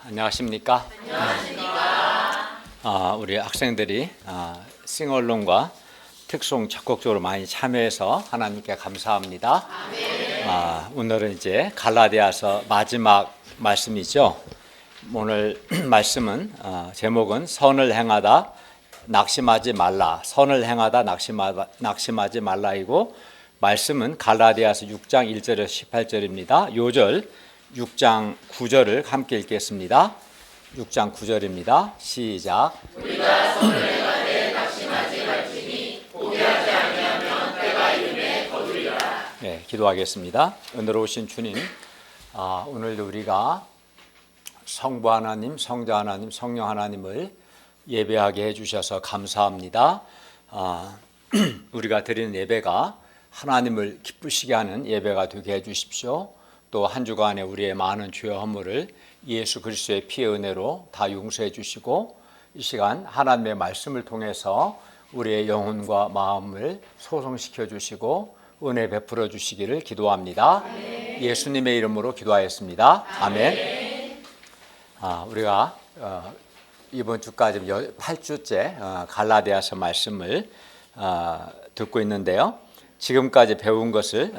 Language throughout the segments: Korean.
안녕하십니까? 우리 학생들이 싱얼롱과 특송 적극적으로 많이 참여해서 하나님께 감사합니다. 오늘은 이제 갈라디아서 마지막 말씀이죠. 오늘 말씀은 제목은 선을 행하다 낙심하지 말라. 선을 행하다 낙심하지 말라이고, 말씀은 갈라디아서 6장 1절에서 18절입니다. 요절 6장 9절을 함께 읽겠습니다. 6장 9절입니다. 시작. 우리가 선을 행하되 낙심하지 말지니 포기하지 아니하면 때가 이름에 거두리라. 네, 기도하겠습니다. 은혜로우신 주님, 오늘도 우리가 성부 하나님, 성자 하나님, 성령 하나님을 예배하게 해주셔서 감사합니다. 우리가 드리는 예배가 하나님을 기쁘시게 하는 예배가 되게 해주십시오. 또 한 주간에 우리의 많은 죄와 허물을 예수 그리스도의 피의 은혜로 다 용서해 주시고, 이 시간 하나님의 말씀을 통해서 우리의 영혼과 마음을 소성시켜 주시고 은혜 베풀어 주시기를 기도합니다. 아멘. 예수님의 이름으로 기도하였습니다. 아멘. 우리가 이번 주까지 8주째 갈라디아서 말씀을 듣고 있는데요. 지금까지 배운 것을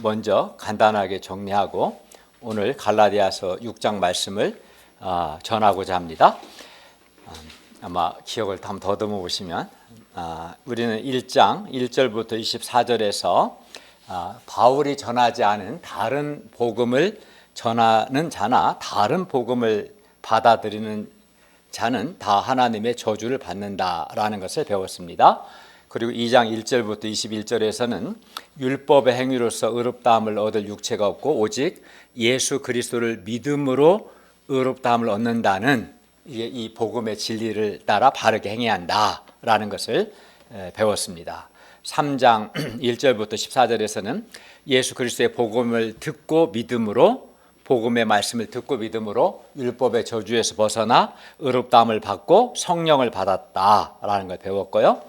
먼저 간단하게 정리하고 오늘 갈라디아서 6장 말씀을 전하고자 합니다. 아마 기억을 한번 더듬어 보시면 우리는 1장 1절부터 24절에서 바울이 전하지 않은 다른 복음을 전하는 자나 다른 복음을 받아들이는 자는 다 하나님의 저주를 받는다라는 것을 배웠습니다. 그리고 2장 1절부터 21절에서는 율법의 행위로서 의롭다함을 얻을 육체가 없고 오직 예수 그리스도를 믿음으로 의롭다함을 얻는다는 이 복음의 진리를 따라 바르게 행해야 한다라는 것을 배웠습니다. 3장 1절부터 14절에서는 예수 그리스도의 복음을 듣고 믿음으로, 복음의 말씀을 듣고 믿음으로 율법의 저주에서 벗어나 의롭다함을 받고 성령을 받았다라는 걸 배웠고요.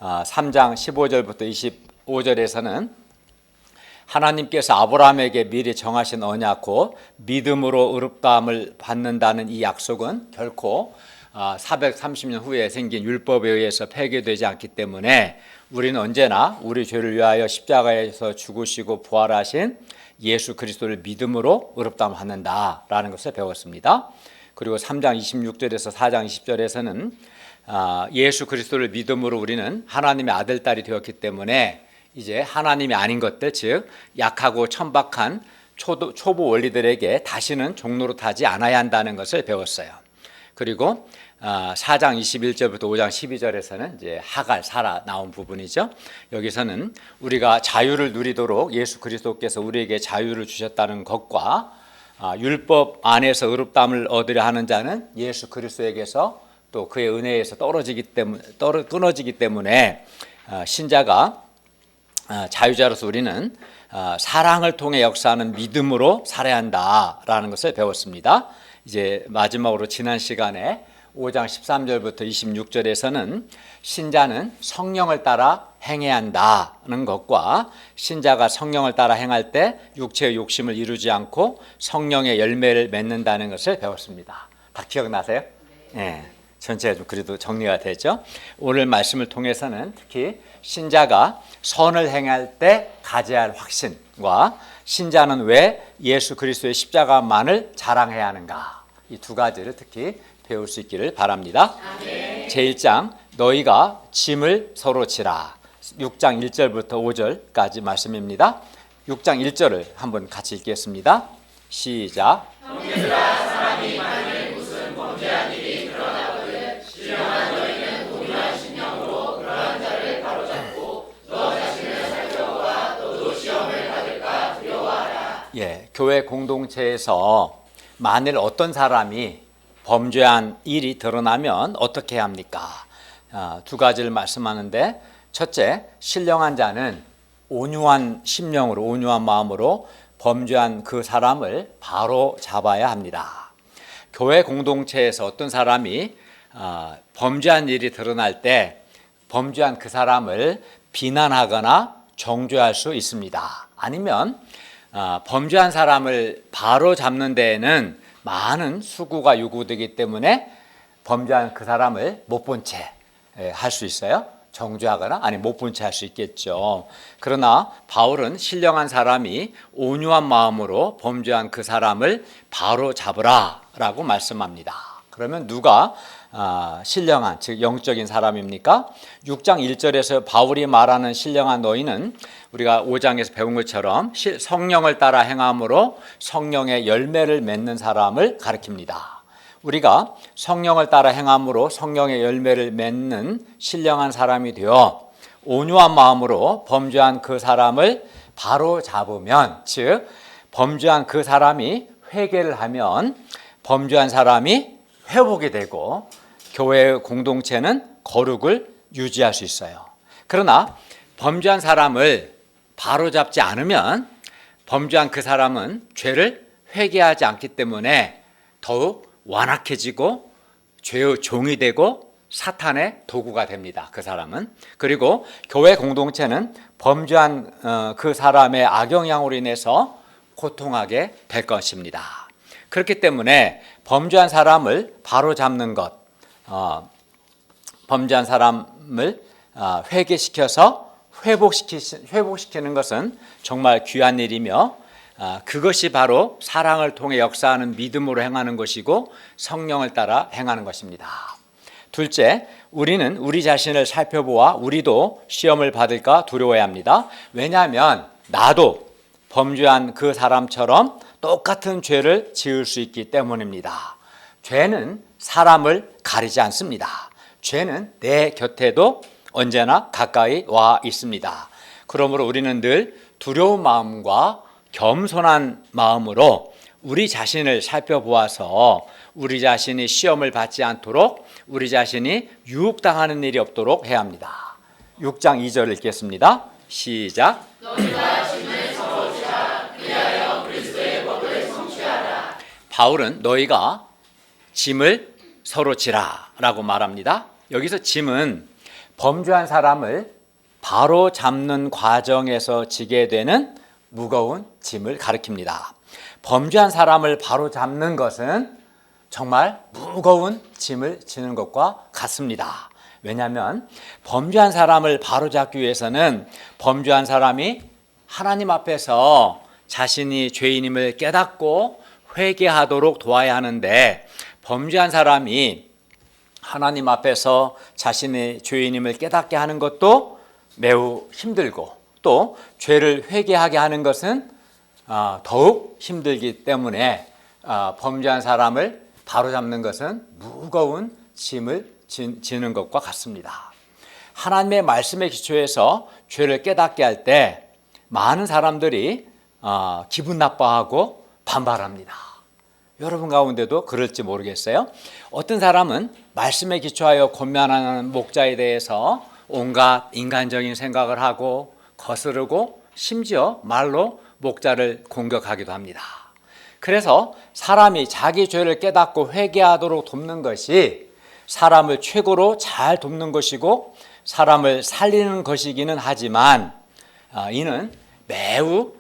3장 15절부터 25절에서는 하나님께서 아브라함에게 미리 정하신 언약 곧 믿음으로 의롭다함을 받는다는 이 약속은 결코 430년 후에 생긴 율법에 의해서 폐기되지 않기 때문에 우리는 언제나 우리 죄를 위하여 십자가에서 죽으시고 부활하신 예수 그리스도를 믿음으로 의롭다함을 받는다라는 것을 배웠습니다. 그리고 3장 26절에서 4장 20절에서는 예수 그리스도를 믿음으로 우리는 하나님의 아들, 딸이 되었기 때문에 이제 하나님이 아닌 것들, 즉 약하고 천박한 초보 원리들에게 다시는 종노릇하지 않아야 한다는 것을 배웠어요. 그리고 4장 21절부터 5장 12절에서는 이제 하갈, 사라 나온 부분이죠. 여기서는 우리가 자유를 누리도록 예수 그리스도께서 우리에게 자유를 주셨다는 것과 율법 안에서 의롭다함을 얻으려 하는 자는 예수 그리스도에게서 또 그의 은혜에서 끊어지기 때문에 신자가 자유자로서 우리는 사랑을 통해 역사하는 믿음으로 살아야 한다라는 것을 배웠습니다. 이제 마지막으로 지난 시간에 5장 13절부터 26절에서는 신자는 성령을 따라 행해야 한다는 것과 신자가 성령을 따라 행할 때 육체의 욕심을 이루지 않고 성령의 열매를 맺는다는 것을 배웠습니다. 다 기억나세요? 네. 전체가 좀 그래도 정리가 되죠. 오늘 말씀을 통해서는 특히 신자가 선을 행할 때 가져야 할 확신과 신자는 왜 예수 그리스도의 십자가만을 자랑해야 하는가, 이 두 가지를 특히 배울 수 있기를 바랍니다. 아멘. 제1장 너희가 짐을 서로 지라. 6장 1절부터 5절까지 말씀입니다. 6장 1절을 한번 같이 읽겠습니다. 시작. 형제들아, 사람이 만일 무슨 범죄한 일이 드러나거든 신령한 너희는 온유한 심령으로 그러한 자를 바로잡고 너 자신을 살펴보아 너도 시험을 받을까 두려워하라. 교회 공동체에서 만일 어떤 사람이 범죄한 일이 드러나면 어떻게 해야 합니까? 두 가지를 말씀하는데, 첫째, 신령한 자는 온유한 심령으로, 온유한 마음으로 범죄한 그 사람을 바로 잡아야 합니다. 교회 공동체에서 어떤 사람이 범죄한 일이 드러날 때 범죄한 그 사람을 비난하거나 정죄할 수 있습니다. 아니면 범죄한 사람을 바로 잡는 데에는 많은 수고가 요구되기 때문에 범죄한 그 사람을 못 본 채 할 수 있어요. 정죄하거나 아니 못 본 채 할 수 있겠죠. 그러나 바울은 신령한 사람이 온유한 마음으로 범죄한 그 사람을 바로 잡으라 라고 말씀합니다. 그러면 누가 신령한 즉 영적인 사람입니까? 6장 1절에서 바울이 말하는 신령한 너희는 우리가 5장에서 배운 것처럼 성령을 따라 행함으로 성령의 열매를 맺는 사람을 가리킵니다. 우리가 성령을 따라 행함으로 성령의 열매를 맺는 신령한 사람이 되어 온유한 마음으로 범죄한 그 사람을 바로 잡으면, 즉 범죄한 그 사람이 회개를 하면 범죄한 사람이 회복이 되고 교회의 공동체는 거룩을 유지할 수 있어요. 그러나 범죄한 사람을 바로잡지 않으면 범죄한 그 사람은 죄를 회개하지 않기 때문에 더욱 완악해지고 죄의 종이 되고 사탄의 도구가 됩니다. 그 사람은. 그리고 교회 공동체는 범죄한 그 사람의 악영향으로 인해서 고통하게 될 것입니다. 그렇기 때문에 범죄한 사람을 바로잡는 것, 범죄한 사람을 회개시켜서 회복시키는 것은 정말 귀한 일이며 그것이 바로 사랑을 통해 역사하는 믿음으로 행하는 것이고 성령을 따라 행하는 것입니다. 둘째, 우리는 우리 자신을 살펴보아 우리도 시험을 받을까 두려워해야 합니다. 왜냐하면 나도 범죄한 그 사람처럼 똑같은 죄를 지을 수 있기 때문입니다. 죄는 사람을 가리지 않습니다. 죄는 내 곁에도 언제나 가까이 와 있습니다. 그러므로 우리는 늘 두려운 마음과 겸손한 마음으로 우리 자신을 살펴보아서 우리 자신이 시험을 받지 않도록, 우리 자신이 유혹당하는 일이 없도록 해야 합니다. 6장 2절 읽겠습니다. 시작. 너희가 짐을 서로 지라 그리하여 그리스도의 법을 성취하라. 바울은 너희가 짐을 서로 지라 라고 말합니다. 여기서 짐은 범죄한 사람을 바로 잡는 과정에서 지게 되는 무거운 짐을 가리킵니다. 범죄한 사람을 바로 잡는 것은 정말 무거운 짐을 지는 것과 같습니다. 왜냐하면 범죄한 사람을 바로 잡기 위해서는 범죄한 사람이 하나님 앞에서 자신이 죄인임을 깨닫고 회개하도록 도와야 하는데, 범죄한 사람이 하나님 앞에서 자신의 죄인임을 깨닫게 하는 것도 매우 힘들고, 또 죄를 회개하게 하는 것은 더욱 힘들기 때문에 범죄한 사람을 바로잡는 것은 무거운 짐을 지는 것과 같습니다. 하나님의 말씀에 기초해서 죄를 깨닫게 할 때 많은 사람들이 기분 나빠하고 반발합니다. 여러분 가운데도 그럴지 모르겠어요. 어떤 사람은 말씀에 기초하여 권면하는 목자에 대해서 온갖 인간적인 생각을 하고 거스르고 심지어 말로 목자를 공격하기도 합니다. 그래서 사람이 자기 죄를 깨닫고 회개하도록 돕는 것이 사람을 최고로 잘 돕는 것이고 사람을 살리는 것이기는 하지만 이는 매우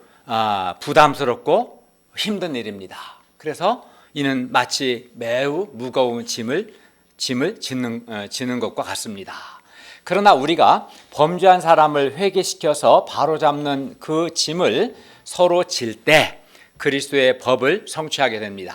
부담스럽고 힘든 일입니다. 그래서 이는 마치 매우 무거운 짐을 지는 것과 같습니다. 그러나 우리가 범죄한 사람을 회개시켜서 바로잡는 그 짐을 서로 질 때 그리스도의 법을 성취하게 됩니다.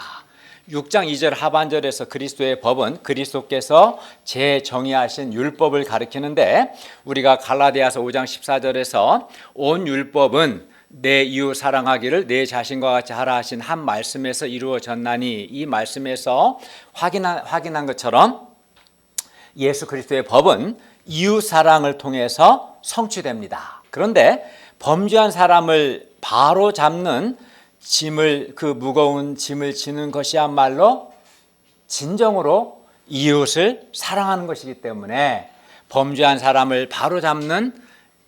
6장 2절 하반절에서 그리스도의 법은 그리스도께서 재정의하신 율법을 가리키는데, 우리가 갈라디아서 5장 14절에서 온 율법은 내 이웃 사랑하기를 내 자신과 같이 하라 하신 한 말씀에서 이루어졌나니, 이 말씀에서 확인한 것처럼 예수 그리스도의 법은 이웃 사랑을 통해서 성취됩니다. 그런데 범죄한 사람을 바로 잡는 그 무거운 짐을 지는 것이야말로 진정으로 이웃을 사랑하는 것이기 때문에 범죄한 사람을 바로 잡는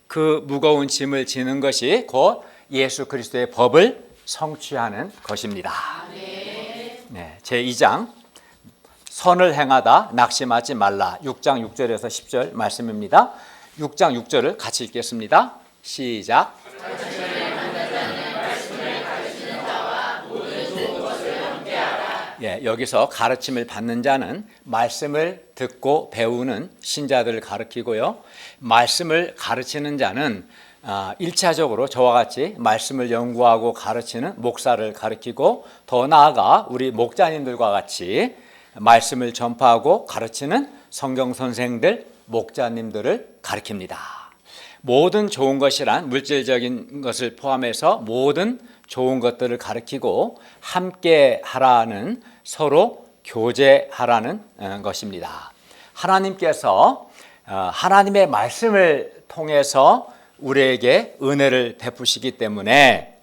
그 무거운 짐을 지는 것이 곧 예수 그리스도의 법을 성취하는 것입니다. 네, 제2장 선을 행하다 낙심하지 말라. 6장 6절에서 10절 말씀입니다. 6장 6절을 같이 읽겠습니다. 시작. 여기서 가르침을 받는 자는 말씀을 듣고 배우는 신자들을 가르치고요. 말씀을 가르치는 자는 1차적으로 저와 같이 말씀을 연구하고 가르치는 목사를 가르치고, 더 나아가 우리 목자님들과 같이 말씀을 전파하고 가르치는 성경 선생들, 목자님들을 가르칩니다. 모든 좋은 것이란 물질적인 것을 포함해서 모든 좋은 것들을 가르치고 함께 하라는, 서로 교제하라는 것입니다. 하나님께서 하나님의 말씀을 통해서 우리에게 은혜를 베푸시기 때문에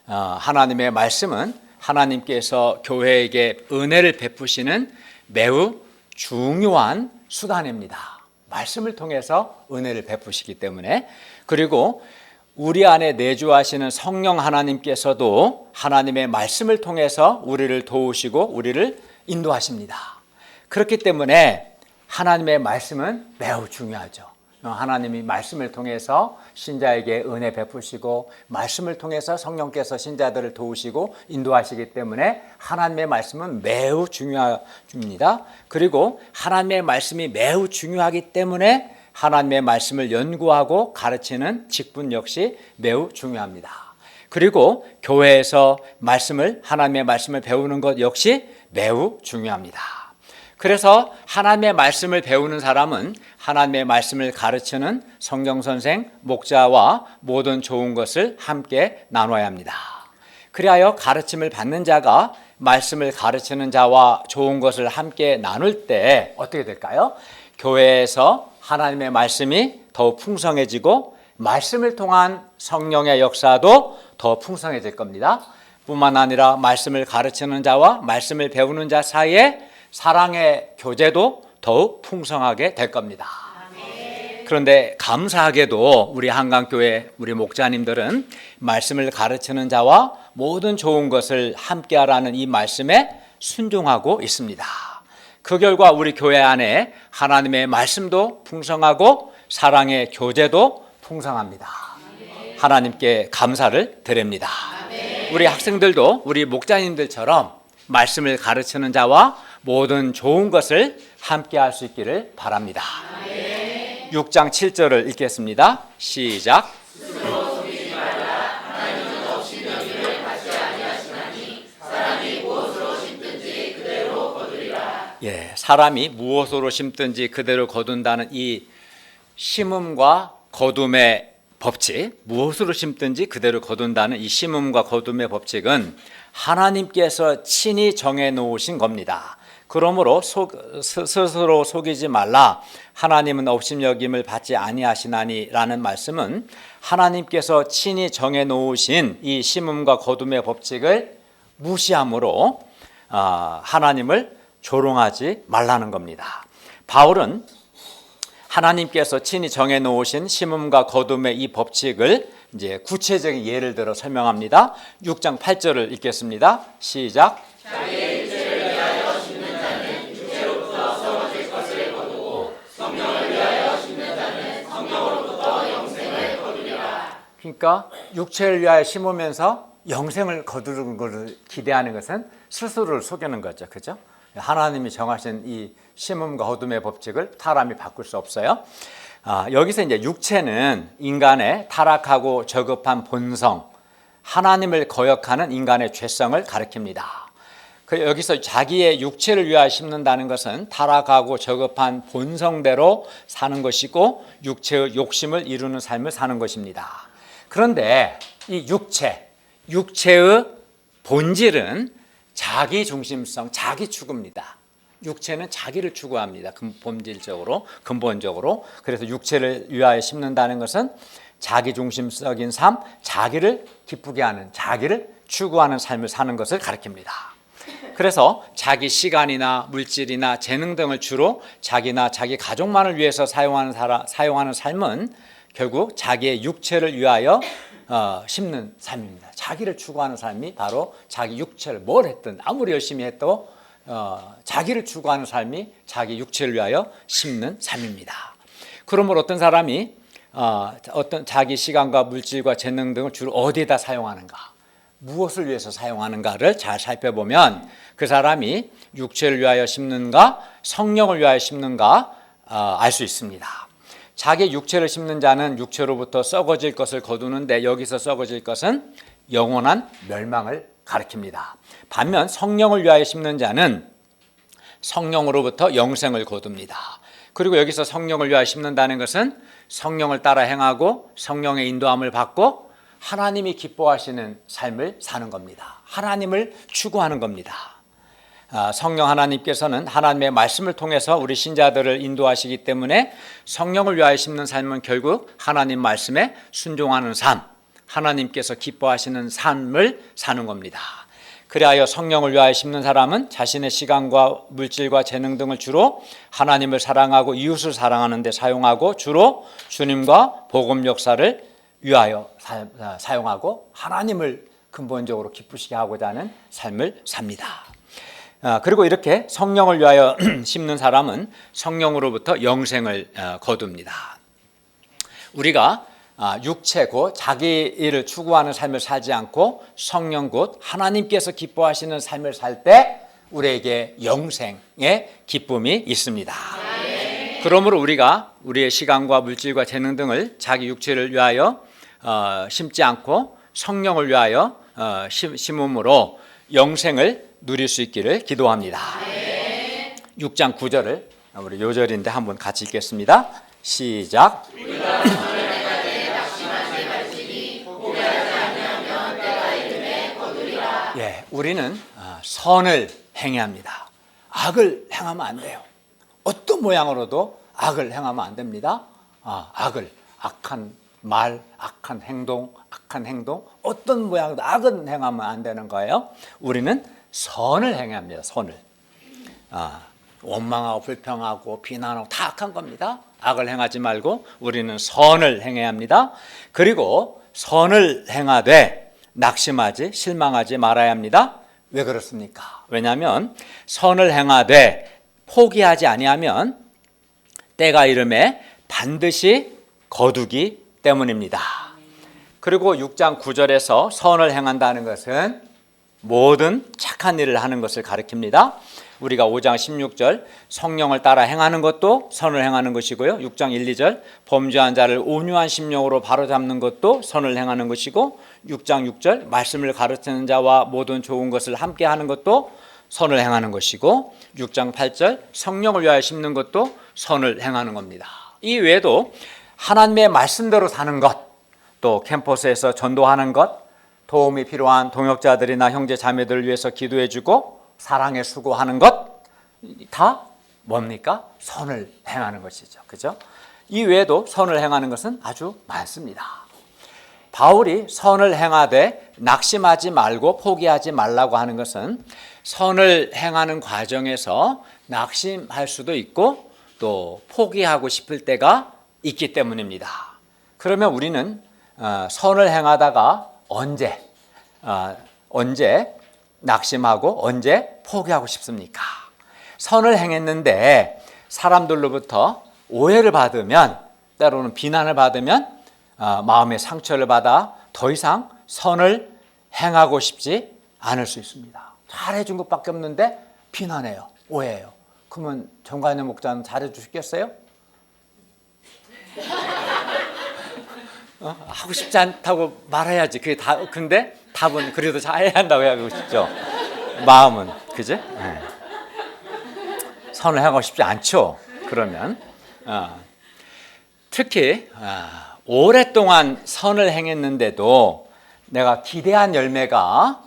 하나님의 말씀은 하나님께서 교회에게 은혜를 베푸시는 매우 중요한 수단입니다. 말씀을 통해서 은혜를 베푸시기 때문에. 그리고 우리 안에 내주하시는 성령 하나님께서도 하나님의 말씀을 통해서 우리를 도우시고 우리를 인도하십니다. 그렇기 때문에 하나님의 말씀은 매우 중요하죠. 하나님이 말씀을 통해서 신자에게 은혜 베푸시고 말씀을 통해서 성령께서 신자들을 도우시고 인도하시기 때문에 하나님의 말씀은 매우 중요합니다. 그리고 하나님의 말씀이 매우 중요하기 때문에 하나님의 말씀을 연구하고 가르치는 직분 역시 매우 중요합니다. 그리고 교회에서 하나님의 말씀을 배우는 것 역시 매우 중요합니다. 그래서 하나님의 말씀을 배우는 사람은 하나님의 말씀을 가르치는 성경선생, 목자와 모든 좋은 것을 함께 나눠야 합니다. 그리하여 가르침을 받는 자가 말씀을 가르치는 자와 좋은 것을 함께 나눌 때 어떻게 될까요? 교회에서 하나님의 말씀이 더욱 풍성해지고 말씀을 통한 성령의 역사도 더 풍성해질 겁니다. 뿐만 아니라 말씀을 가르치는 자와 말씀을 배우는 자 사이에 사랑의 교제도 더욱 풍성하게 될 겁니다. 그런데 감사하게도 우리 한강교회 우리 목자님들은 말씀을 가르치는 자와 모든 좋은 것을 함께하라는 이 말씀에 순종하고 있습니다. 그 결과 우리 교회 안에 하나님의 말씀도 풍성하고 사랑의 교제도 풍성합니다. 하나님께 감사를 드립니다. 우리 학생들도 우리 목자님들처럼 말씀을 가르치는 자와 모든 좋은 것을 함께 할 수 있기를 바랍니다. 6장 7절을 읽겠습니다. 시작. 사람이 무엇으로 심든지 그대로 거둔다는 이 심음과 거둠의 법칙, 무엇으로 심든지 그대로 거둔다는 이 심음과 거둠의 법칙은 하나님께서 친히 정해 놓으신 겁니다. 그러므로 스스로 속이지 말라. 하나님은 업신여김을 받지 아니하시나니 라는 말씀은 하나님께서 친히 정해 놓으신 이 심음과 거둠의 법칙을 무시함으로 하나님을 조롱하지 말라는 겁니다. 바울은 하나님께서 친히 정해 놓으신 심음과 거둠의 이 법칙을 이제 구체적인 예를 들어 설명합니다. 6장 8절을 읽겠습니다. 시작. 자기의 육체를 위하여 심는 자는 육체로부터 썩어질 것을 거두고 성령을 위하여 심는 자는 성령으로부터 영생을 거두리라. 그러니까 육체를 위하여 심으면서 영생을 거두는 것을 기대하는 것은 스스로를 속이는 거죠. 그죠? 하나님이 정하신 이 심음과 거둠의 법칙을 사람이 바꿀 수 없어요. 여기서 이제 육체는 인간의 타락하고 저급한 본성, 하나님을 거역하는 인간의 죄성을 가리킵니다. 여기서 자기의 육체를 위하여 심는다는 것은 타락하고 저급한 본성대로 사는 것이고 육체의 욕심을 이루는 삶을 사는 것입니다. 그런데 이 육체의 본질은 자기 중심성, 자기 추구입니다. 육체는 자기를 추구합니다. 근본적으로. 그래서 육체를 위하여 심는다는 것은 자기 중심적인 삶, 자기를 기쁘게 하는, 자기를 추구하는 삶을 사는 것을 가리킵니다. 그래서 자기 시간이나 물질이나 재능 등을 주로 자기나 자기 가족만을 위해서 사용하는 삶은 결국 자기의 육체를 위하여 심는 삶입니다. 자기를 추구하는 삶이 바로 자기 육체를 뭘 했든 아무리 열심히 해도 자기를 추구하는 삶이 자기 육체를 위하여 심는 삶입니다. 그러므로 어떤 사람이 어떤 자기 시간과 물질과 재능 등을 주로 어디에다 사용하는가? 무엇을 위해서 사용하는가를 잘 살펴보면 그 사람이 육체를 위하여 심는가 성령을 위하여 심는가 알 수 있습니다. 자기 육체를 심는 자는 육체로부터 썩어질 것을 거두는데 여기서 썩어질 것은 영원한 멸망을 가리킵니다. 반면 성령을 위하여 심는 자는 성령으로부터 영생을 거둡니다. 그리고 여기서 성령을 위하여 심는다는 것은 성령을 따라 행하고 성령의 인도함을 받고 하나님이 기뻐하시는 삶을 사는 겁니다. 하나님을 추구하는 겁니다. 성령 하나님께서는 하나님의 말씀을 통해서 우리 신자들을 인도하시기 때문에 성령을 위하여 심는 삶은 결국 하나님 말씀에 순종하는 삶, 하나님께서 기뻐하시는 삶을 사는 겁니다. 그리하여 성령을 위하여 심는 사람은 자신의 시간과 물질과 재능 등을 주로 하나님을 사랑하고 이웃을 사랑하는 데 사용하고 주로 주님과 복음 역사를 위하여 사용하고 하나님을 근본적으로 기쁘시게 하고자 하는 삶을 삽니다. 그리고 이렇게 성령을 위하여 심는 사람은 성령으로부터 영생을 거둡니다. 우리가 육체 곧 자기 일을 추구하는 삶을 살지 않고 성령 곧 하나님께서 기뻐하시는 삶을 살 때 우리에게 영생의 기쁨이 있습니다. 그러므로 우리가 우리의 시간과 물질과 재능 등을 자기 육체를 위하여 심지 않고 성령을 위하여 심음으로 영생을 누릴 수 있기를 기도합니다. 6장 9절을 우리 요절인데 한번 같이 읽겠습니다. 시작. 예, 우리는 선을 행해야 합니다. 악을 행하면 안 돼요. 어떤 모양으로도 악을 행하면 안 됩니다. 악한 말, 악한 행동, 어떤 모양으로도 악은 행하면 안 되는 거예요. 우리는 선을 행해야 합니다. 선을. 원망하고 불평하고 비난하고 다 악한 겁니다. 악을 행하지 말고 우리는 선을 행해야 합니다. 그리고 선을 행하되 낙심하지 실망하지 말아야 합니다. 왜 그렇습니까? 왜냐하면 선을 행하되 포기하지 아니하면 때가 이름에 반드시 거두기 때문입니다. 그리고 6장 9절에서 선을 행한다는 것은 모든 착한 일을 하는 것을 가리킵니다. 우리가 5장 16절 성령을 따라 행하는 것도 선을 행하는 것이고요. 6장 1, 2절 범죄한 자를 온유한 심령으로 바로잡는 것도 선을 행하는 것이고 6장 6절 말씀을 가르치는 자와 모든 좋은 것을 함께 하는 것도 선을 행하는 것이고 6장 8절 성령을 위하여 심는 것도 선을 행하는 겁니다. 이 외에도 하나님의 말씀대로 사는 것, 또 캠퍼스에서 전도하는 것, 도움이 필요한 동역자들이나 형제 자매들을 위해서 기도해주고 사랑에 수고하는 것 다 뭡니까? 선을 행하는 것이죠. 그죠? 이 외에도 선을 행하는 것은 아주 많습니다. 바울이 선을 행하되 낙심하지 말고 포기하지 말라고 하는 것은 선을 행하는 과정에서 낙심할 수도 있고 또 포기하고 싶을 때가 있기 때문입니다. 그러면 우리는 선을 행하다가 언제 낙심하고 언제 포기하고 싶습니까? 선을 행했는데 사람들로부터 오해를 받으면 때로는 비난을 받으면 마음의 상처를 받아 더 이상 선을 행하고 싶지 않을 수 있습니다. 잘해준 것밖에 없는데 비난해요. 오해해요. 그러면 정관영 목사는 잘해 주시겠어요? 하고 싶지 않다고 말해야지. 그게 다. 근데 답은 그래도 잘해야 한다고 하고 싶죠. 마음은 그죠? 네. 선을 하고 싶지 않죠. 그러면 특히 오랫동안 선을 행했는데도 내가 기대한 열매가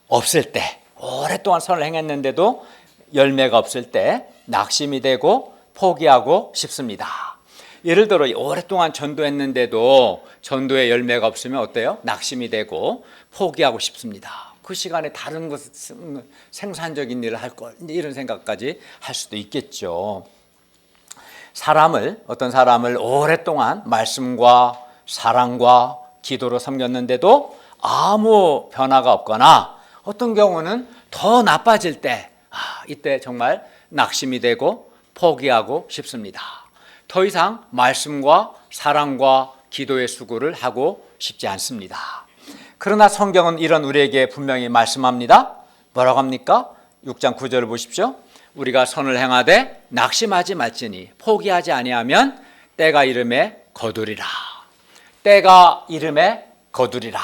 없을 때, 오랫동안 선을 행했는데도 열매가 없을 때 낙심이 되고 포기하고 싶습니다. 예를 들어 오랫동안 전도했는데도 전도의 열매가 없으면 어때요? 낙심이 되고 포기하고 싶습니다. 그 시간에 다른 것, 생산적인 일을 할 걸, 이런 생각까지 할 수도 있겠죠. 어떤 사람을 오랫동안 말씀과 사랑과 기도로 섬겼는데도 아무 변화가 없거나 어떤 경우는 더 나빠질 때, 이때 정말 낙심이 되고 포기하고 싶습니다. 더 이상 말씀과 사랑과 기도의 수고를 하고 싶지 않습니다. 그러나 성경은 이런 우리에게 분명히 말씀합니다. 뭐라고 합니까? 6장 9절을 보십시오. 우리가 선을 행하되 낙심하지 말지니 포기하지 아니하면 때가 이름에 거두리라. 때가 이름에 거두리라.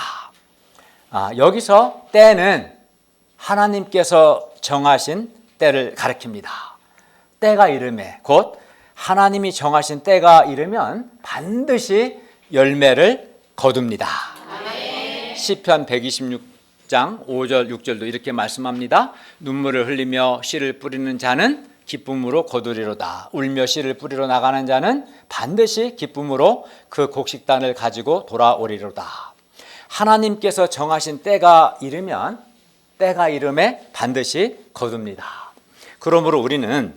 여기서 때는 하나님께서 정하신 때를 가리킵니다. 때가 이름에, 곧 하나님이 정하신 때가 이르면 반드시 열매를 거둡니다. 시편 126장 5절 6절도 이렇게 말씀합니다. 눈물을 흘리며 씨를 뿌리는 자는 기쁨으로 거두리로다. 울며 씨를 뿌리러 나가는 자는 반드시 기쁨으로 그 곡식단을 가지고 돌아오리로다. 하나님께서 정하신 때가 이르면 때가 이름에 반드시 거둡니다. 그러므로 우리는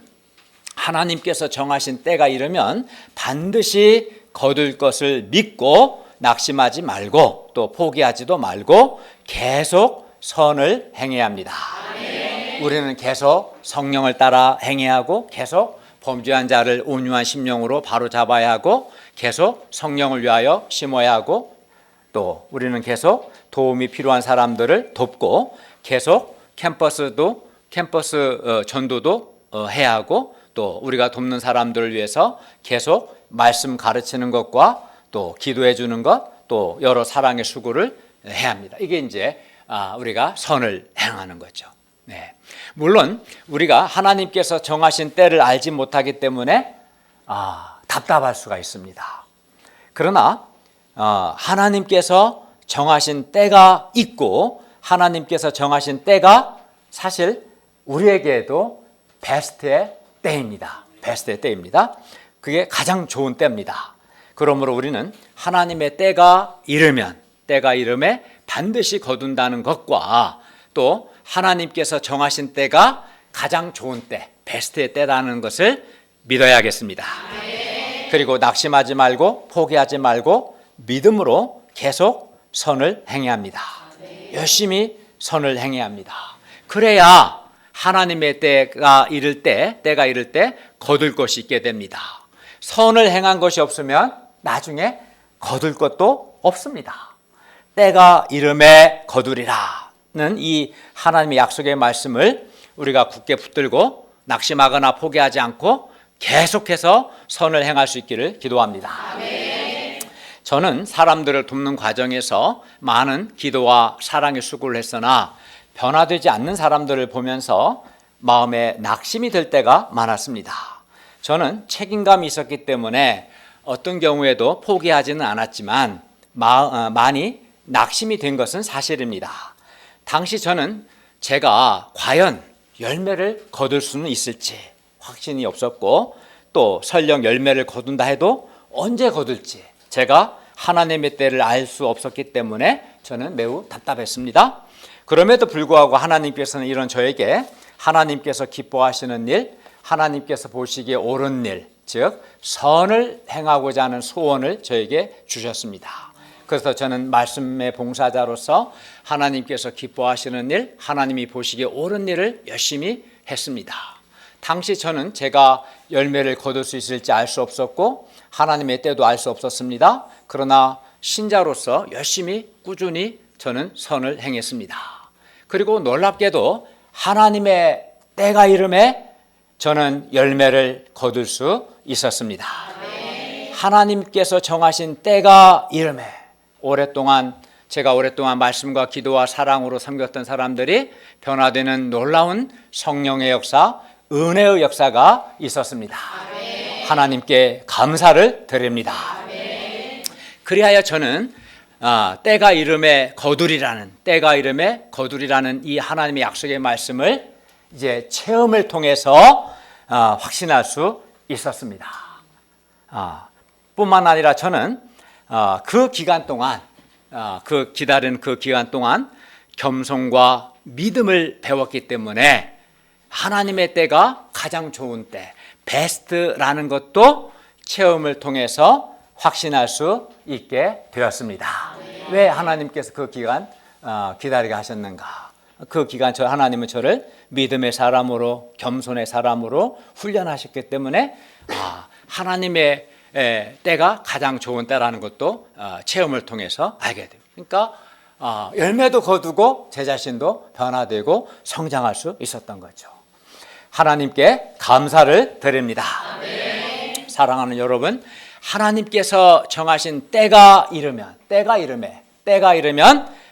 하나님께서 정하신 때가 이르면 반드시 거둘 것을 믿고 낙심하지 말고 또 포기하지도 말고 계속 선을 행해야 합니다. 우리는 계속 성령을 따라 행해야 하고 계속 범죄한 자를 온유한 심령으로 바로잡아야 하고 계속 성령을 위하여 심어야 하고 또 우리는 계속 도움이 필요한 사람들을 돕고 계속 캠퍼스 전도도 해야 하고 또 우리가 돕는 사람들을 위해서 계속 말씀 가르치는 것과 또 기도해 주는 것 또 여러 사랑의 수고를 해야 합니다. 이게 이제 우리가 선을 행하는 거죠. 네. 물론 우리가 하나님께서 정하신 때를 알지 못하기 때문에 답답할 수가 있습니다. 그러나 하나님께서 정하신 때가 있고 하나님께서 정하신 때가 사실 우리에게도 베스트의 때입니다. 베스트의 때입니다. 그게 가장 좋은 때입니다. 그러므로 우리는 하나님의 때가 이르면 때가 이름에 반드시 거둔다는 것과 또 하나님께서 정하신 때가 가장 좋은 때, 베스트의 때라는 것을 믿어야겠습니다. 그리고 낙심하지 말고 포기하지 말고 믿음으로 계속 선을 행해야 합니다. 열심히 선을 행해야 합니다. 그래야 하나님의 때가 이를 때 거둘 것이 있게 됩니다. 선을 행한 것이 없으면 나중에 거둘 것도 없습니다. 때가 이름에 거두리라는 이 하나님의 약속의 말씀을 우리가 굳게 붙들고 낙심하거나 포기하지 않고 계속해서 선을 행할 수 있기를 기도합니다. 아멘. 저는 사람들을 돕는 과정에서 많은 기도와 사랑의 수고를 했으나 변화되지 않는 사람들을 보면서 마음에 낙심이 들 때가 많았습니다. 저는 책임감이 있었기 때문에 어떤 경우에도 포기하지는 않았지만 많이 낙심이 된 것은 사실입니다. 당시 저는 제가 과연 열매를 거둘 수는 있을지 확신이 없었고 또 설령 열매를 거둔다 해도 언제 거둘지 제가 하나님의 때를 알 수 없었기 때문에 저는 매우 답답했습니다. 그럼에도 불구하고 하나님께서는 이런 저에게 하나님께서 기뻐하시는 일, 하나님께서 보시기에 옳은 일, 즉 선을 행하고자 하는 소원을 저에게 주셨습니다. 그래서 저는 말씀의 봉사자로서 하나님께서 기뻐하시는 일, 하나님이 보시기에 옳은 일을 열심히 했습니다. 당시 저는 제가 열매를 거둘 수 있을지 알 수 없었고 하나님의 때도 알 수 없었습니다. 그러나 신자로서 열심히 꾸준히 저는 선을 행했습니다. 그리고 놀랍게도 하나님의 때가 이름에 저는 열매를 거둘 수 있었습니다. 하나님께서 정하신 때가 이름에 제가 오랫동안 말씀과 기도와 사랑으로 섬겼던 사람들이 변화되는 놀라운 성령의 역사, 은혜의 역사가 있었습니다. 하나님께 감사를 드립니다. 그리하여 저는 때가 이름에 거두리라는 이 하나님의 약속의 말씀을 이제 체험을 통해서 확신할 수 있었습니다. 뿐만 아니라 저는 그 기간 동안 기다린 그 기간 동안 겸손과 믿음을 배웠기 때문에 하나님의 때가 가장 좋은 때, 베스트라는 것도 체험을 통해서 확신할 수 있게 되었습니다. 왜 하나님께서 그 기간 기다리게 하셨는가? 그 기간 하나님은 저를 믿음의 사람으로 겸손의 사람으로 훈련하셨기 때문에 하나님의 때가 가장 좋은 때라는 것도 체험을 통해서 알게 돼요. 그러니까 열매도 거두고 제 자신도 변화되고 성장할 수 있었던 거죠. 하나님께 감사를 드립니다. 아멘. 사랑하는 여러분, 하나님께서 정하신 때가 이르면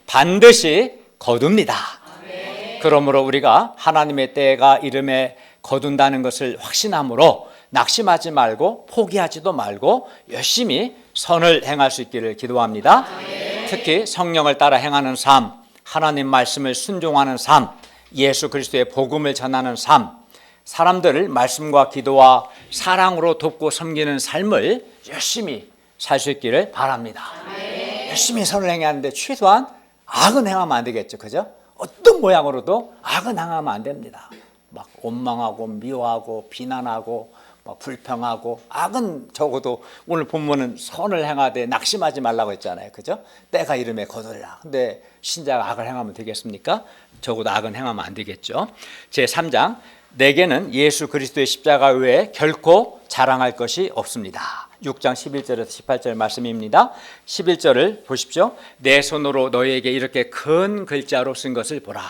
반드시 거둡니다. 아멘. 그러므로 우리가 하나님의 때가 이름에 거둔다는 것을 확신함으로 낙심하지 말고 포기하지도 말고 열심히 선을 행할 수 있기를 기도합니다. 아멘. 특히 성령을 따라 행하는 삶, 하나님 말씀을 순종하는 삶, 예수 그리스도의 복음을 전하는 삶, 사람들을 말씀과 기도와 사랑으로 돕고 섬기는 삶을 열심히 살 수 있기를 바랍니다. 아멘. 열심히 선을 행해야 하는데 최소한 악은 행하면 안 되겠죠. 그죠? 어떤 모양으로도 악은 행하면 안 됩니다. 막 원망하고 미워하고 비난하고 막 불평하고 악은 적어도 오늘 본문은 선을 행하되 낙심하지 말라고 했잖아요. 그죠? 때가 이름에 거두리라. 근데 신자가 악을 행하면 되겠습니까? 적어도 악은 행하면 안 되겠죠. 제3장, 내게는 예수 그리스도의 십자가 외에 결코 자랑할 것이 없습니다. 6장 11절에서 18절 말씀입니다. 11절을 보십시오. 내 손으로 너희에게 이렇게 큰 글자로 쓴 것을 보라.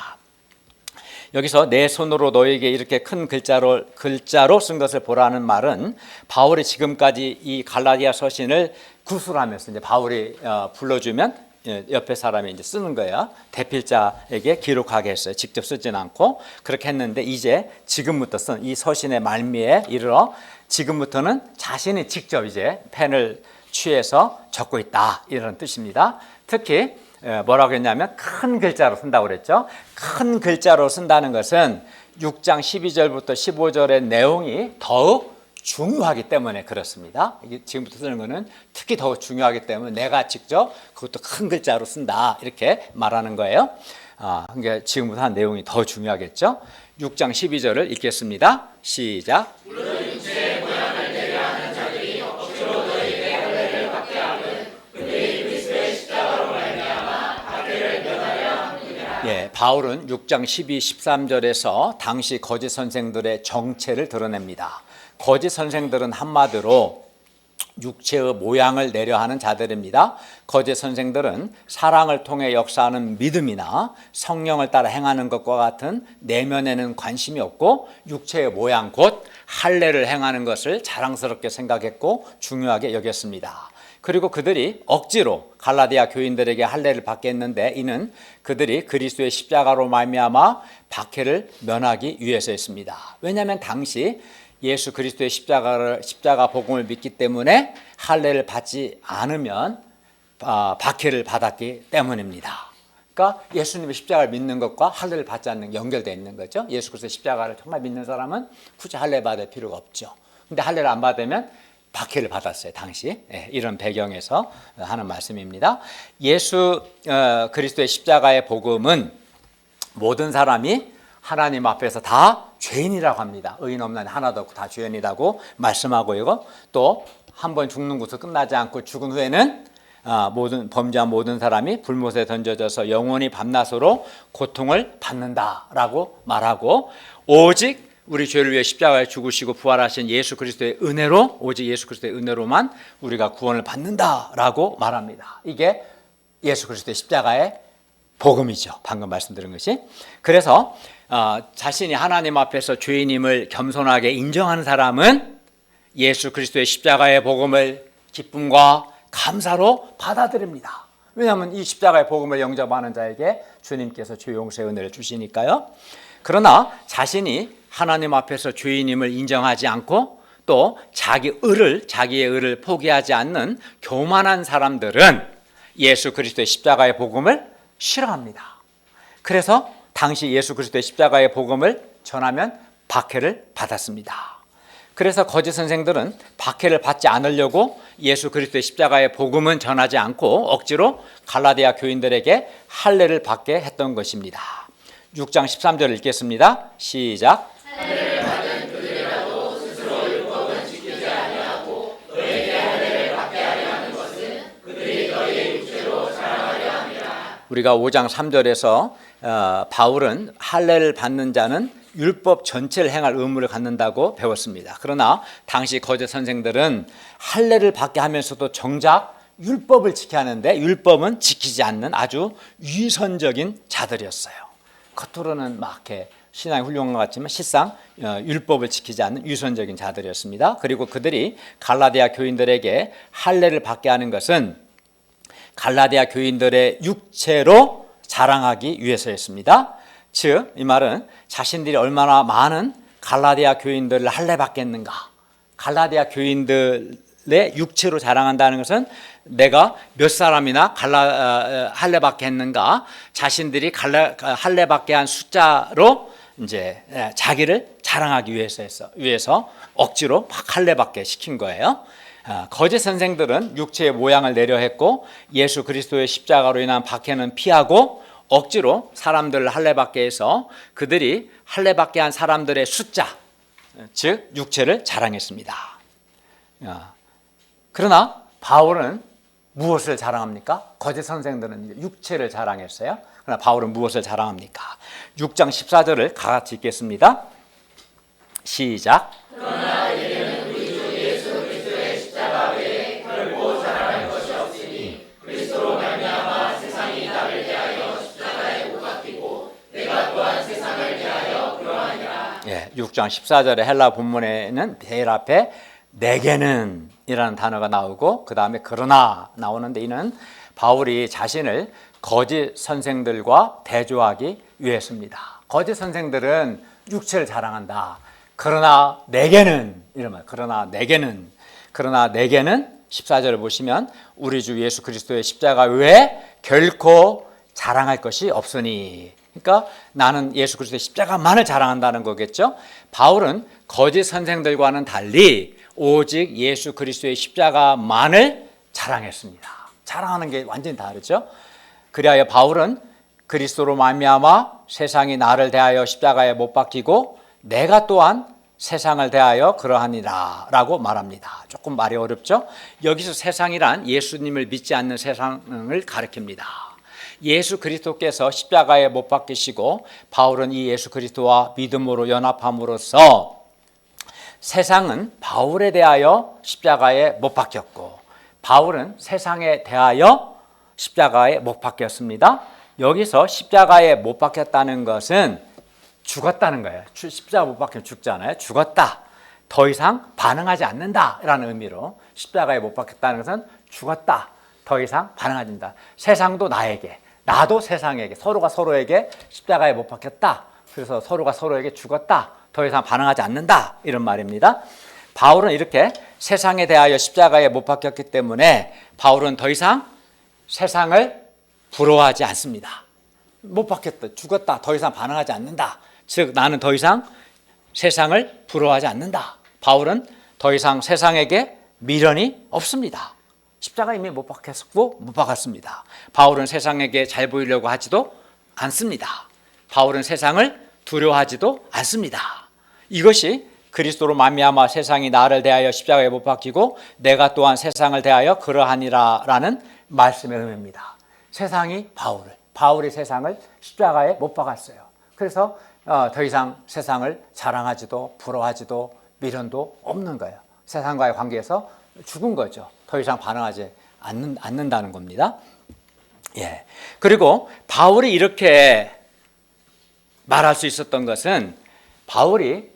여기서 내 손으로 너희에게 이렇게 큰 글자로 쓴 것을 보라는 말은 바울이 지금까지 이 갈라디아 서신을 구술하면서 이제 바울이 불러주면 옆에 사람이 이제 쓰는 거예요. 대필자에게 기록하게 했어요. 직접 쓰진 않고 그렇게 했는데 이제 지금부터 쓴 이 서신의 말미에 이르러 지금부터는 자신이 직접 이제 펜을 취해서 적고 있다 이런 뜻입니다. 특히 뭐라고 했냐면 큰 글자로 쓴다고 그랬죠. 큰 글자로 쓴다는 것은 6장 12절부터 15절의 내용이 더욱 중요하기 때문에 그렇습니다. 이게 지금부터 쓰는 거는 특히 더욱 중요하기 때문에 내가 직접 그것도 큰 글자로 쓴다 이렇게 말하는 거예요. 그러니까 지금부터 한 내용이 더 중요하겠죠. 6장 12절을 읽겠습니다. 시작. 물론 육체의 모양을 내려하는 자들이 억지로 너희에게 할례를 받게 함은 그들이 그리스도의 십자가로 말미암아 박해를 면하려 함이니라. 예, 바울은 6장 12, 13절에서 당시 거짓 선생들의 정체를 드러냅니다. 거짓 선생들은 한마디로 육체의 모양을 내려하는 자들입니다. 거짓 선생들은 사랑을 통해 역사하는 믿음이나 성령을 따라 행하는 것과 같은 내면에는 관심이 없고 육체의 모양 곧 할례를 행하는 것을 자랑스럽게 생각했고 중요하게 여겼습니다. 그리고 그들이 억지로 갈라디아 교인들에게 할례를 받게 했는데 이는 그들이 그리스도의 십자가로 말미암아 박해를 면하기 위해서였습니다. 왜냐하면 당시 예수 그리스도의 십자가 복음을 믿기 때문에 할례를 받지 않으면 박해를 받았기 때문입니다. 그러니까 예수님의 십자가를 믿는 것과 할례를 받지 않는 연결되어 있는 거죠. 예수 그리스도의 십자가를 정말 믿는 사람은 굳이 할례 받을 필요가 없죠. 근데 할례를 안 받으면 박해를 받았어요. 당시 이런 배경에서 하는 말씀입니다. 예수 그리스도의 십자가의 복음은 모든 사람이 하나님 앞에서 다 죄인이라고 합니다. 의인 없는 하나도 없고 다 죄인이라고 말씀하고요. 또 한 번 죽는 것으로 끝나지 않고 죽은 후에는 범죄한 모든 사람이 불못에 던져져서 영원히 밤낮으로 고통을 받는다라고 말하고 오직 우리 죄를 위해 십자가에 죽으시고 부활하신 예수 그리스도의 은혜로 오직 예수 그리스도의 은혜로만 우리가 구원을 받는다라고 말합니다. 이게 예수 그리스도의 십자가의 복음이죠. 방금 말씀드린 것이. 그래서 자신이 하나님 앞에서 죄인임을 겸손하게 인정하는 사람은 예수 그리스도의 십자가의 복음을 기쁨과 감사로 받아들입니다. 왜냐하면 이 십자가의 복음을 영접하는 자에게 주님께서 죄 용서의 은혜를 주시니까요. 그러나 자신이 하나님 앞에서 죄인임을 인정하지 않고 또 자기의 의를 포기하지 않는 교만한 사람들은 예수 그리스도의 십자가의 복음을 싫어합니다. 그래서 당시 예수 그리스도의 십자가의 복음을 전하면 박해를 받았습니다. 그래서 거짓 선생들은 박해를 받지 않으려고 예수 그리스도의 십자가의 복음은 전하지 않고 억지로 갈라디아 교인들에게 할례를 받게 했던 것입니다. 6장 13절을 읽겠습니다. 시작. 할례를 받은 그들이라도 스스로 율법은 지키지 아니하고 너에게 할례를 받게 하려 하는 것은 그들이 너희의 육체로 자랑하려 함이라. 우리가 5장 3절에서 바울은 할례를 받는 자는 율법 전체를 행할 의무를 갖는다고 배웠습니다. 그러나 당시 거짓 선생들은 할례를 받게 하면서도 정작 율법을 지켜야 하는데 율법은 지키지 않는 아주 위선적인 자들이었어요. 겉으로는 막 이렇게 신앙이 훌륭한 것 같지만 실상 율법을 지키지 않는 위선적인 자들이었습니다. 그리고 그들이 갈라디아 교인들에게 할례를 받게 하는 것은 갈라디아 교인들의 육체로 자랑하기 위해서였습니다. 즉, 이 말은 자신들이 얼마나 많은 갈라디아 교인들을 할례 받겠는가, 갈라디아 교인들의 육체로 자랑한다는 것은 내가 몇 사람이나 할례 받게 했는가, 자신들이 할례 받게 한 숫자로 이제 자기를 자랑하기 위해서 억지로 막 할례 받게 시킨 거예요. 거짓 선생들은 육체의 모양을 내려 했고 예수 그리스도의 십자가로 인한 박해는 피하고 억지로 사람들을 할례 받게 해서 그들이 할례 받게 한 사람들의 숫자, 즉 육체를 자랑했습니다. 그러나 바울은 무엇을 자랑합니까? 거짓 선생들은 육체를 자랑했어요. 그러나 바울은 무엇을 자랑합니까? 6장 14절을 같이 읽겠습니다. 시작. 그러나 이제는 우리 주 예수 그리스도의 십자가 외에 결코 자랑할 것이 없으니 그리스도로 말미암아 세상이 나를 대하여 십자가에 못 박히고 내가 또한 세상을 대하여 그러하니라. 6장 14절의 헬라 본문에는 베일 앞에 내게는 이라는 단어가 나오고 그 다음에 그러나 나오는데, 이는 바울이 자신을 거짓 선생들과 대조하기 위해서입니다. 거짓 선생들은 육체를 자랑한다. 그러나 내게는, 이런 말, 그러나 내게는 14절을 보시면 우리 주 예수 그리스도의 십자가 외에 결코 자랑할 것이 없으니, 그러니까 나는 예수 그리스도의 십자가만을 자랑한다는 거겠죠. 바울은 거짓 선생들과는 달리 오직 예수 그리스도의 십자가만을 자랑했습니다. 자랑하는 게 완전히 다르죠. 그리하여 바울은 그리스도로 말미암아 세상이 나를 대하여 십자가에 못 박히고 내가 또한 세상을 대하여 그러하니라 라고 말합니다. 조금 말이 어렵죠. 여기서 세상이란 예수님을 믿지 않는 세상을 가리킵니다. 예수 그리스도께서 십자가에 못 박히시고 바울은 이 예수 그리스도와 믿음으로 연합함으로써 세상은 바울에 대하여 십자가에 못 박혔고 바울은 세상에 대하여 십자가에 못 박혔습니다. 여기서 십자가에 못 박혔다는 것은 죽었다는 거예요. 십자가 못 박히면 죽잖아요. 죽었다. 더 이상 반응하지 않는다라는 의미로 십자가에 못 박혔다는 것은 죽었다. 더 이상 반응하지 않는다. 세상도 나에게, 나도 세상에게, 서로가 서로에게 십자가에 못 박혔다. 그래서 서로가 서로에게 죽었다. 더 이상 반응하지 않는다. 이런 말입니다. 바울은 이렇게 세상에 대하여 십자가에 못 박혔기 때문에 바울은 더 이상 세상을 부러워하지 않습니다. 못 박혔다, 죽었다, 더 이상 반응하지 않는다. 즉 나는 더 이상 세상을 부러워하지 않는다. 바울은 더 이상 세상에게 미련이 없습니다. 십자가 이미 못 박혔고 못 박았습니다. 바울은 세상에게 잘 보이려고 하지도 않습니다. 바울은 세상을 두려워하지도 않습니다. 이것이 그리스도로 말미암아 세상이 나를 대하여 십자가에 못 박히고 내가 또한 세상을 대하여 그러하니라 라는 말씀의 의미입니다. 세상이 바울이 세상을 십자가에 못 박았어요. 그래서 더 이상 세상을 자랑하지도 부러워하지도 미련도 없는 거예요. 세상과의 관계에서 죽은 거죠. 더 이상 반응하지 않는다는 겁니다. 그리고 바울이 이렇게 말할 수 있었던 것은 바울이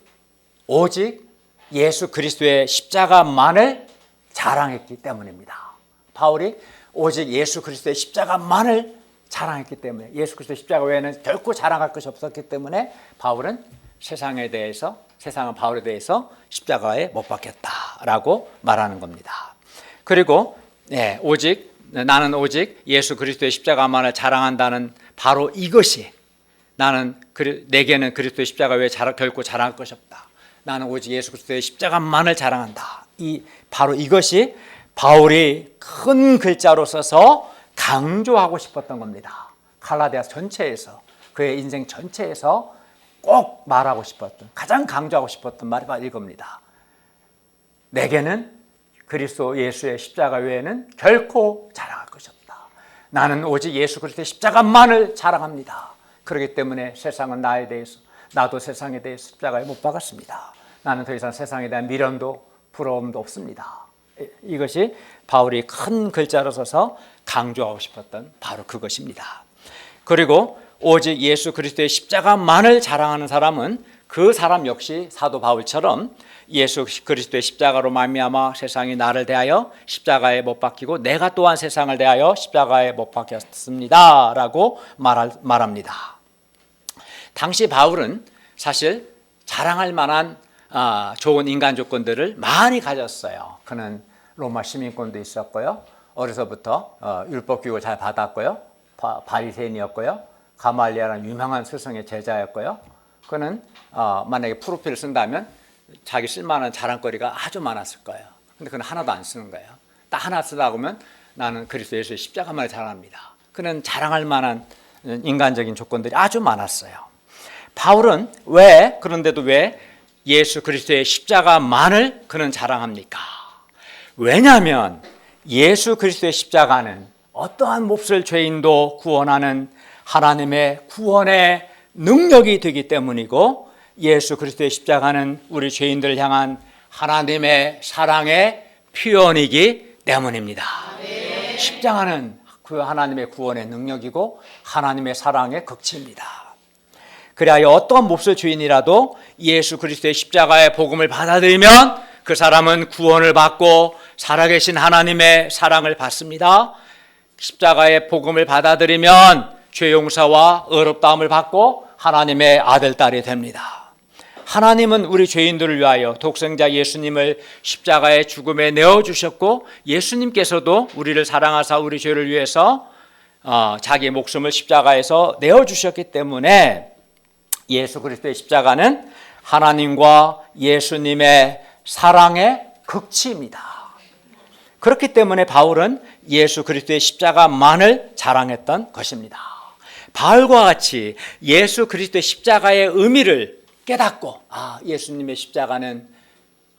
오직 예수 그리스도의 십자가만을 자랑했기 때문입니다. 바울이 오직 예수 그리스도의 십자가만을 자랑했기 때문에, 예수 그리스도의 십자가 외에는 결코 자랑할 것이 없었기 때문에 바울은 세상은 바울에 대해서 십자가에 못 박혔다라고 말하는 겁니다. 그리고 나는 오직 예수 그리스도의 십자가만을 자랑한다는 바로 이것이, 내게는 그리스도의 십자가 외에 결코 자랑할 것이 없다. 나는 오직 예수 그리스도의 십자가만을 자랑한다. 바로 이것이 바울이 큰 글자로 써서 강조하고 싶었던 겁니다. 갈라디아 전체에서, 그의 인생 전체에서 꼭 말하고 싶었던, 가장 강조하고 싶었던 말이 바로 이겁니다. 내게는 그리스도 예수의 십자가 외에는 결코 자랑할 것이 없다. 나는 오직 예수 그리스도의 십자가만을 자랑합니다. 그렇기 때문에 세상은 나에 대해서, 나도 세상에 대해서 십자가에 못 박았습니다. 나는 더 이상 세상에 대한 미련도 부러움도 없습니다. 이것이 바울이 큰 글자로 써서 강조하고 싶었던 바로 그것입니다. 그리고 오직 예수 그리스도의 십자가만을 자랑하는 사람은 그 사람 역시 사도 바울처럼 예수 그리스도의 십자가로 말미암아 세상이 나를 대하여 십자가에 못 박히고 내가 또한 세상을 대하여 십자가에 못 박혔습니다 라고 말합니다. 당시 바울은 사실 자랑할 만한 좋은 인간 조건들을 많이 가졌어요. 그는 로마 시민권도 있었고요. 어려서부터 율법 교육을 잘 받았고요. 바리새인이었고요. 가말리엘은 유명한 스승의 제자였고요. 그는 만약에 프로필을 쓴다면 자기 쓸만한 자랑거리가 아주 많았을 거예요. 근데 그는 하나도 안 쓰는 거예요. 딱 하나 쓰려고 하면 나는 그리스도 예수의 십자가만을 자랑합니다. 그는 자랑할 만한 인간적인 조건들이 아주 많았어요. 바울은 그런데도 왜 예수 그리스도의 십자가만을 그는 자랑합니까? 왜냐하면 예수 그리스도의 십자가는 어떠한 몹쓸 죄인도 구원하는 하나님의 구원의 능력이 되기 때문이고, 예수 그리스도의 십자가는 우리 죄인들을 향한 하나님의 사랑의 표현이기 때문입니다. 십자가는 그 하나님의 구원의 능력이고 하나님의 사랑의 극치입니다. 그리하여 어떠한 몹쓸 죄인이라도 예수 그리스도의 십자가의 복음을 받아들이면 그 사람은 구원을 받고 살아계신 하나님의 사랑을 받습니다. 십자가의 복음을 받아들이면 죄 용서와 의롭다함을 받고 하나님의 아들, 딸이 됩니다. 하나님은 우리 죄인들을 위하여 독생자 예수님을 십자가의 죽음에 내어주셨고, 예수님께서도 우리를 사랑하사 우리 죄를 위해서 자기 목숨을 십자가에서 내어주셨기 때문에 예수 그리스도의 십자가는 하나님과 예수님의 사랑의 극치입니다. 그렇기 때문에 바울은 예수 그리스도의 십자가만을 자랑했던 것입니다. 바울과 같이 예수 그리스도의 십자가의 의미를 깨닫고, 예수님의 십자가는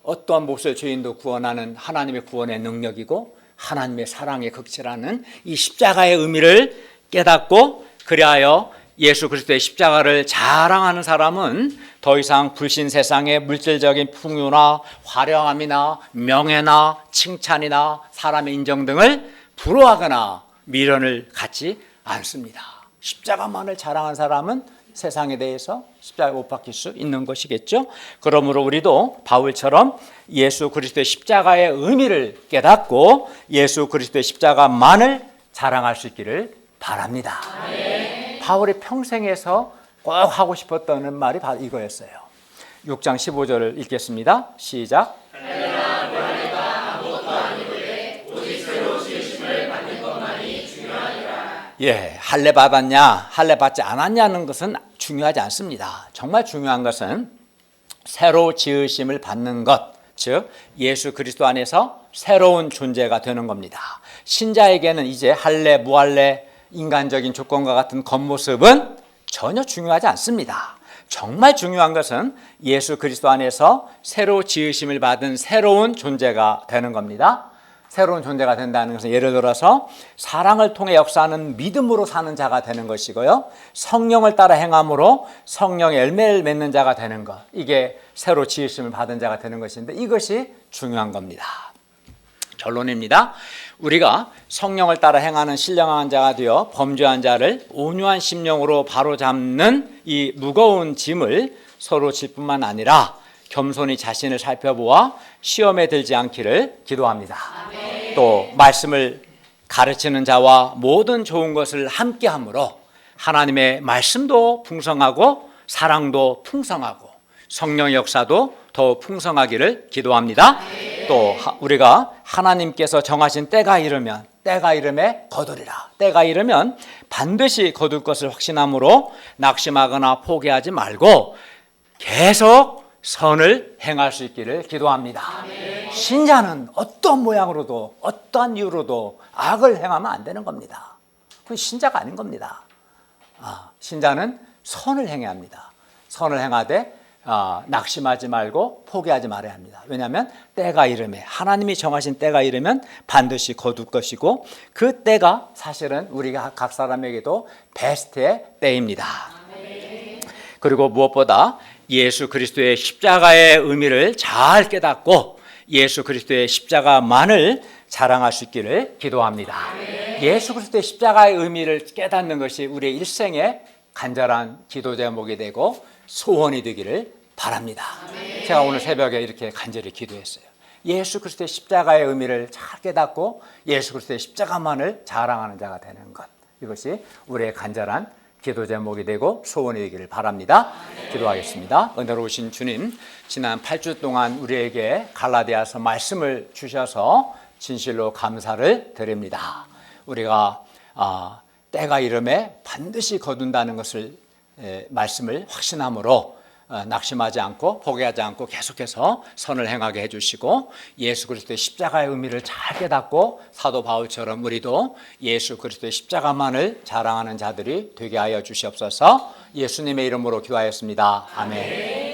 어떠한 몹쓸 죄인도 구원하는 하나님의 구원의 능력이고 하나님의 사랑의 극치라는 이 십자가의 의미를 깨닫고, 그리하여 예수 그리스도의 십자가를 자랑하는 사람은 더 이상 불신 세상의 물질적인 풍요나 화려함이나 명예나 칭찬이나 사람의 인정 등을 부러워하거나 미련을 갖지 않습니다. 십자가만을 자랑한 사람은 세상에 대해서 십자가에 못 박힐 수 있는 것이겠죠. 그러므로 우리도 바울처럼 예수 그리스도의 십자가의 의미를 깨닫고 예수 그리스도의 십자가만을 자랑할 수 있기를 바랍니다. 바울이 평생에서 꼭 하고 싶었던 말이 바로 이거였어요. 6장 15절을 읽겠습니다. 시작. 할례 받았냐, 할례 받지 않았냐는 것은 중요하지 않습니다. 정말 중요한 것은 새로 지으심을 받는 것, 즉 예수 그리스도 안에서 새로운 존재가 되는 겁니다. 신자에게는 이제 할례, 무할례, 인간적인 조건과 같은 겉모습은 전혀 중요하지 않습니다. 정말 중요한 것은 예수 그리스도 안에서 새로 지으심을 받은 새로운 존재가 되는 겁니다. 새로운 존재가 된다는 것은 예를 들어서 사랑을 통해 역사하는 믿음으로 사는 자가 되는 것이고요, 성령을 따라 행함으로 성령의 열매를 맺는 자가 되는 것, 이게 새로 지으심을 받은 자가 되는 것인데 이것이 중요한 겁니다. 결론입니다. 우리가 성령을 따라 행하는 신령한 자가 되어 범죄한 자를 온유한 심령으로 바로잡는 이 무거운 짐을 서로 질 뿐만 아니라 겸손히 자신을 살펴보아 시험에 들지 않기를 기도합니다. 아멘. 또 말씀을 가르치는 자와 모든 좋은 것을 함께함으로 하나님의 말씀도 풍성하고 사랑도 풍성하고 성령의 역사도 더 풍성하기를 기도합니다. 아멘. 또 우리가 하나님께서 정하신 때가 이름에 거두리라. 때가 이르면 반드시 거둘 것을 확신함으로 낙심하거나 포기하지 말고 계속 선을 행할 수 있기를 기도합니다. 아멘. 신자는 어떤 모양으로도 어떠한 이유로도 악을 행하면 안 되는 겁니다. 그건 신자가 아닌 겁니다. 신자는 선을 행해야 합니다. 선을 행하되 낙심하지 말고 포기하지 말아야 합니다. 왜냐하면 때가 이르면, 하나님이 정하신 때가 이르면 반드시 거둘 것이고 그 때가 사실은 우리가 각 사람에게도 베스트의 때입니다. 아멘. 그리고 무엇보다 예수 그리스도의 십자가의 의미를 잘 깨닫고 예수 그리스도의 십자가만을 자랑할 수 있기를 기도합니다. 예수 그리스도의 십자가의 의미를 깨닫는 것이 우리의 일생의 간절한 기도 제목이 되고 소원이 되기를 바랍니다. 제가 오늘 새벽에 이렇게 간절히 기도했어요. 예수 그리스도의 십자가의 의미를 잘 깨닫고 예수 그리스도의 십자가만을 자랑하는 자가 되는 것, 이것이 우리의 간절한 기도 제목이 되고 소원이 되기를 바랍니다. 기도하겠습니다. 은혜로우신 주님, 지난 8주 동안 우리에게 갈라디아서 말씀을 주셔서 진실로 감사를 드립니다. 우리가 때가 이름에 반드시 거둔다는 것을 말씀을 확신함으로 낙심하지 않고 포기하지 않고 계속해서 선을 행하게 해주시고 예수 그리스도의 십자가의 의미를 잘 깨닫고 사도 바울처럼 우리도 예수 그리스도의 십자가만을 자랑하는 자들이 되게 하여 주시옵소서. 예수님의 이름으로 기도하였습니다. 아멘.